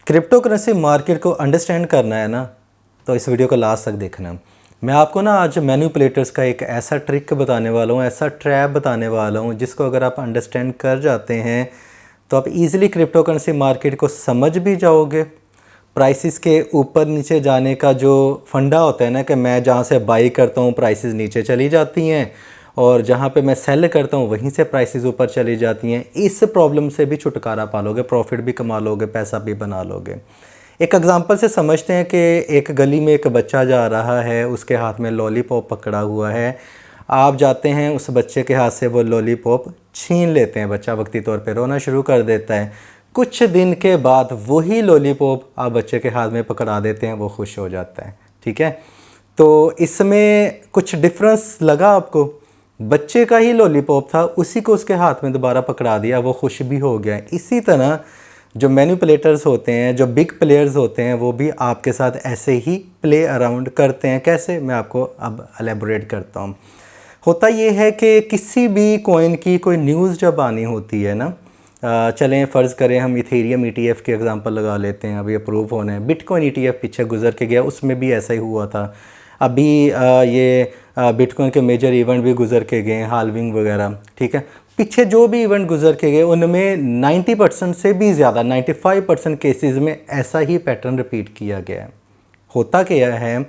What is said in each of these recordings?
Crypto currency market को understand करना है ना, तो इस वीडियो को लास्ट तक देखना। मैं आपको ना आज मैनिपुलेटर्स का एक ऐसा ट्रिक बताने वाला हूँ, ऐसा ट्रैप बताने वाला हूँ जिसको अगर आप अंडरस्टैंड कर जाते हैं तो आप इजीली क्रिप्टो करेंसी मार्केट को समझ भी जाओगे। प्राइसेस के ऊपर नीचे जाने का जो फंडा होता है ना, कि मैं जहाँ से बाई करता हूँ प्राइसेस नीचे चली जाती हैं और जहाँ पे मैं सेल करता हूँ वहीं से प्राइसेस ऊपर चली जाती हैं, इस प्रॉब्लम से भी छुटकारा पा लोगे, प्रॉफिट भी कमा लोगे, पैसा भी बना लोगे। एक एग्जांपल से समझते हैं कि एक गली में एक बच्चा जा रहा है, उसके हाथ में लॉलीपॉप पकड़ा हुआ है। आप जाते हैं, उस बच्चे के हाथ से वो लॉलीपॉप छीन लेते हैं। बच्चा वक्ती तौर पे रोना शुरू कर देता है। कुछ दिन के बाद वही लॉलीपॉप आप बच्चे के हाथ में पकड़ा देते हैं, वो खुश हो जाता है। ठीक है, तो इसमें कुछ डिफरेंस लगा आपको? बच्चे का ही लॉलीपॉप था, उसी को उसके हाथ में दोबारा पकड़ा दिया, वो खुश भी हो गया। इसी तरह जो मैनिपुलेटर्स होते हैं, जो बिग प्लेयर्स होते हैं, वो भी आपके साथ ऐसे ही प्ले अराउंड करते हैं। कैसे, मैं आपको अब एलेबोरेट करता हूँ। होता ये है कि किसी भी कॉइन की कोई न्यूज़ जब आनी होती है ना, चलें फ़र्ज़ करें हम इथेरियम ETF के एग्जांपल लगा लेते हैं, अभी अप्रूव होने हैं। बिटकॉइन ETF पीछे गुजर के गया, उसमें भी ऐसा ही हुआ था। अभी ये बिटकॉइन के मेजर इवेंट भी गुजर के गए, हाल्विंग वगैरह। ठीक है, पीछे जो भी इवेंट गुजर के गए उनमें 90% से भी ज़्यादा 95% केसेस में ऐसा ही पैटर्न रिपीट किया गया है। होता क्या है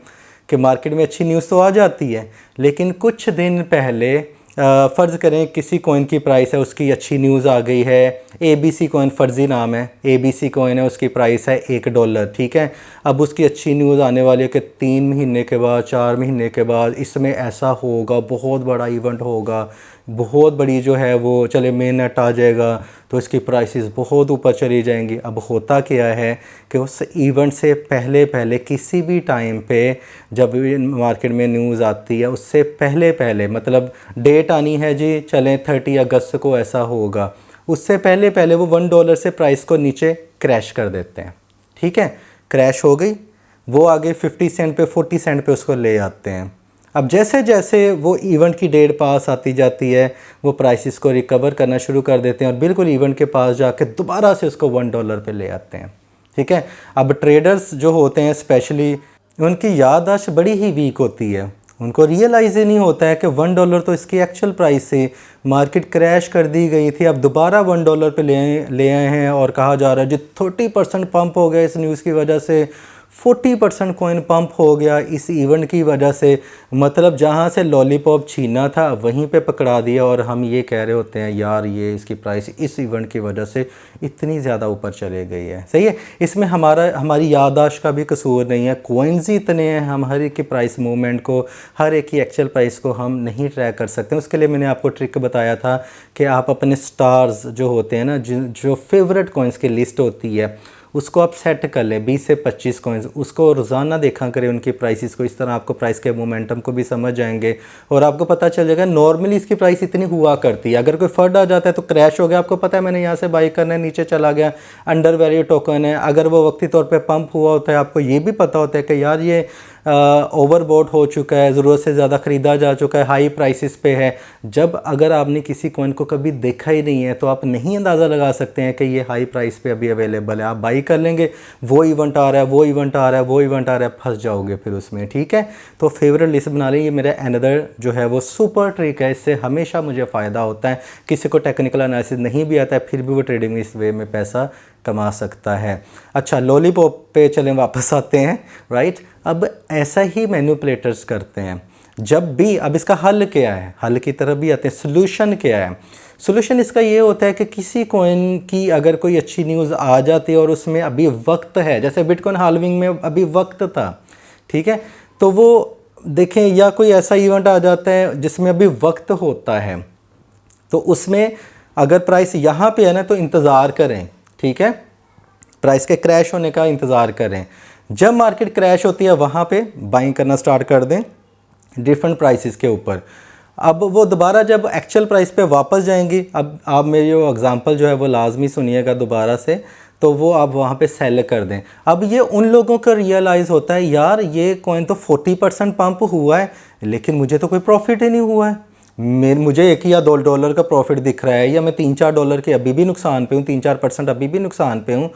कि मार्केट में अच्छी न्यूज़ तो आ जाती है, लेकिन कुछ दिन पहले फ़र्ज़ करें किसी कॉइन की प्राइस है, उसकी अच्छी न्यूज़ आ गई है। ABC कॉइन, फ़र्ज़ी नाम है, ABC कॉइन है, उसकी प्राइस है $1। ठीक है, अब उसकी अच्छी न्यूज़ आने वाली है कि 3 महीने के बाद, 4 महीने के बाद इसमें ऐसा होगा, बहुत बड़ा इवेंट होगा, बहुत बड़ी जो है वो चले मेन नेट आ जाएगा, तो इसकी प्राइसेस बहुत ऊपर चली जाएंगी। अब होता क्या है कि उस इवेंट से पहले पहले किसी भी टाइम पे जब मार्केट में न्यूज़ आती है, उससे पहले पहले, मतलब डेट आनी है जी, चलें 30 अगस्त को ऐसा होगा, उससे पहले पहले वो $1 से प्राइस को नीचे क्रैश कर देते हैं। ठीक है, क्रैश हो गई, वो आगे 50 सेंट पे, 40 सेंट पे उसको ले आते हैं। अब जैसे जैसे वो इवेंट की डेट पास आती जाती है, वो प्राइसेस को रिकवर करना शुरू कर देते हैं और बिल्कुल इवेंट के पास जाके दोबारा से उसको $1 पे ले आते हैं। ठीक है, अब ट्रेडर्स जो होते हैं स्पेशली, उनकी याददाश्त बड़ी ही वीक होती है। उनको रियलाइज़ ही नहीं होता है कि $1 तो इसकी एक्चुअल प्राइस से मार्केट क्रैश कर दी गई थी, अब दोबारा $1 पे ले आए हैं और कहा जा रहा है जी 30% पंप हो गया इस न्यूज़ की वजह से, 40% कॉइन पंप हो गया इस इवेंट की वजह से। मतलब जहाँ से लॉलीपॉप छीना था वहीं पे पकड़ा दिया, और हम ये कह रहे होते हैं यार ये इसकी प्राइस इस इवेंट की वजह से इतनी ज़्यादा ऊपर चले गई है। सही है, इसमें हमारी याददाश्त का भी कसूर नहीं है। कॉइन्स ही इतने हैं, हम हर एक की प्राइस मूवमेंट को, हर एक की एक्चुअल प्राइस को हम नहीं ट्रैक कर सकते। उसके लिए मैंने आपको ट्रिक बताया था कि आप अपने स्टार्स जो होते हैं ना, जो फेवरेट कॉइन्स की लिस्ट होती है, उसको आप सेट कर लें 20 से 25 कॉइन्स, उसको रोज़ाना देखा करें उनकी प्राइसेस को। इस तरह आपको प्राइस के मोमेंटम को भी समझ जाएंगे और आपको पता चल जाएगा नॉर्मली इसकी प्राइस इतनी हुआ करती है। अगर कोई फर्ड आ जाता है तो क्रैश हो गया, आपको पता है मैंने यहाँ से बाई करना है, नीचे चला गया, अंडर वैल्यू टोकन है। अगर वो वक्ती तौर पे पंप हुआ होता है, आपको ये भी पता होता है कि यार ये ओवरबॉट हो चुका है, ज़रूरत से ज़्यादा ख़रीदा जा चुका है, हाई प्राइसेस पे है। जब अगर आपने किसी कॉइन को कभी देखा ही नहीं है तो आप नहीं अंदाज़ा लगा सकते हैं कि ये हाई प्राइस पे अभी अवेलेबल है। आप बाई कर लेंगे, वो इवेंट आ रहा है, वो इवेंट आ रहा है, वो इवेंट आ रहा है, फंस जाओगे फिर उसमें। ठीक है, तो फेवरेट लिस्ट बना लें। ये मेरा अनदर जो है वो सुपर ट्रिक है, इससे हमेशा मुझे फ़ायदा होता है। किसी को टेक्निकल एनालिसिस नहीं भी आता है फिर भी वो ट्रेडिंग इस वे में पैसा कमा सकता है। अच्छा, लॉलीपॉप पे चलें वापस आते हैं। राइट, अब ऐसा ही मैनिपुलेटर्स करते हैं जब भी। अब इसका हल क्या है, हल की तरफ भी आते हैं। सोल्यूशन क्या है? सोल्यूशन इसका ये होता है कि किसी कॉइन की अगर कोई अच्छी न्यूज़ आ जाती है और उसमें अभी वक्त है, जैसे बिटकॉइन हाल्विंग में अभी वक्त था, ठीक है, तो वो देखें, या कोई ऐसा इवेंट आ जाता है जिसमें अभी वक्त होता है, तो उसमें अगर प्राइस यहाँ पे है ना तो इंतज़ार करें। ठीक है, प्राइस के क्रैश होने का इंतज़ार करें। जब मार्केट क्रैश होती है वहाँ पे बाइंग करना स्टार्ट कर दें डिफरेंट प्राइसेस के ऊपर। अब वो दोबारा जब एक्चुअल प्राइस पे वापस जाएंगी, अब आप मेरी जो एग्जांपल जो है वो लाजमी सुनिएगा दोबारा से, तो वो आप वहाँ पे सेल कर दें। अब ये उन लोगों को रियलाइज़ होता है यार ये कॉइन तो 40% पंप हुआ है, लेकिन मुझे तो कोई प्रॉफिट ही नहीं हुआ है। मुझे $1 या $2 का प्रॉफिट दिख रहा है, या मैं $3-4 के अभी भी नुकसान पे हूँ, 3-4% अभी भी नुकसान पे हूँ।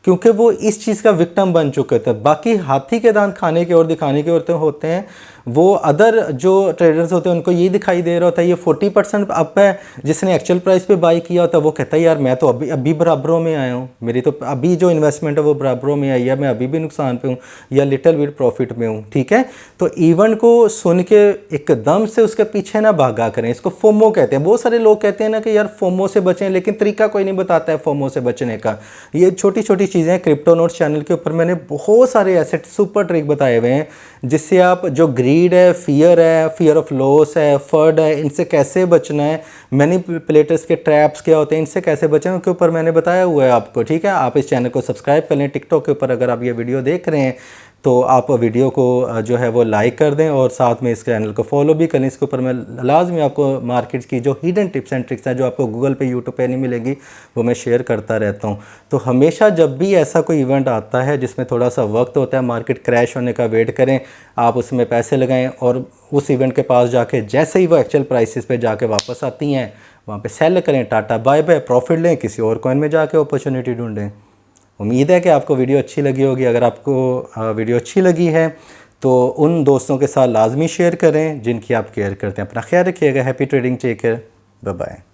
क्योंकि वो इस चीज़ का विक्टिम बन चुके थे। बाकी हाथी के दांत खाने के और दिखाने के होते हैं, वो अदर जो ट्रेडर्स होते हैं उनको ये दिखाई दे रहा होता है ये 40% अप है, जिसने एक्चुअल प्राइस पे बाई किया होता है वो कहता है यार मैं तो अभी बराबरों में आया हूँ, मेरी तो अभी जो इन्वेस्टमेंट है वो बराबरों में आई है, मैं अभी भी नुकसान पे हूँ या लिटिल बिट प्रॉफिट में हूँ। ठीक है, तो इवेंट को सुन के एकदम से उसके पीछे ना भागा करें, इसको फोमो कहते हैं। बहुत सारे लोग कहते हैं ना कि यार फोमो से बचें, लेकिन तरीका कोई नहीं बताता है फोमो से बचने का। ये छोटी छोटी चीज़ें क्रिप्टो नोट्स चैनल के ऊपर मैंने बहुत सारे ऐसे सुपर ट्रिक बताए हुए हैं, जिससे आप जो ग्रीड है, फियर ऑफ लॉस है, फर्ड है, इनसे कैसे बचना है, मैनिपुलेटर्स के ट्रैप्स क्या होते हैं, इनसे कैसे बचें, उनके ऊपर मैंने बताया हुआ है आपको। ठीक है, आप इस चैनल को सब्सक्राइब कर लें। टिकटॉक के ऊपर अगर आप ये वीडियो देख रहे हैं तो आप वीडियो को जो है वो लाइक कर दें और साथ में इस चैनल को फॉलो भी करें। इसके ऊपर मैं लाजमी आपको मार्केट्स की जो हिडन टिप्स एंड ट्रिक्स हैं जो आपको गूगल पे, यूट्यूब पे नहीं मिलेगी, वो मैं शेयर करता रहता हूँ। तो हमेशा जब भी ऐसा कोई इवेंट आता है जिसमें थोड़ा सा वक्त होता है, मार्केट क्रैश होने का वेट करें, आप उसमें पैसे लगाएं और उस इवेंट के पास जाके जैसे ही वो एक्चुअल प्राइसेस पे जाके वापस आती हैं वहाँ पे सेल करें, टाटा बाय बाय, प्रॉफिट लें, किसी और कॉइन में जाके अपॉर्चुनिटी ढूंढें। उम्मीद है कि आपको वीडियो अच्छी लगी होगी। अगर आपको वीडियो अच्छी लगी है तो उन दोस्तों के साथ लाजमी शेयर करें जिनकी आप केयर करते हैं। अपना ख्याल रखिएगा। Happy trading, take care, bye bye.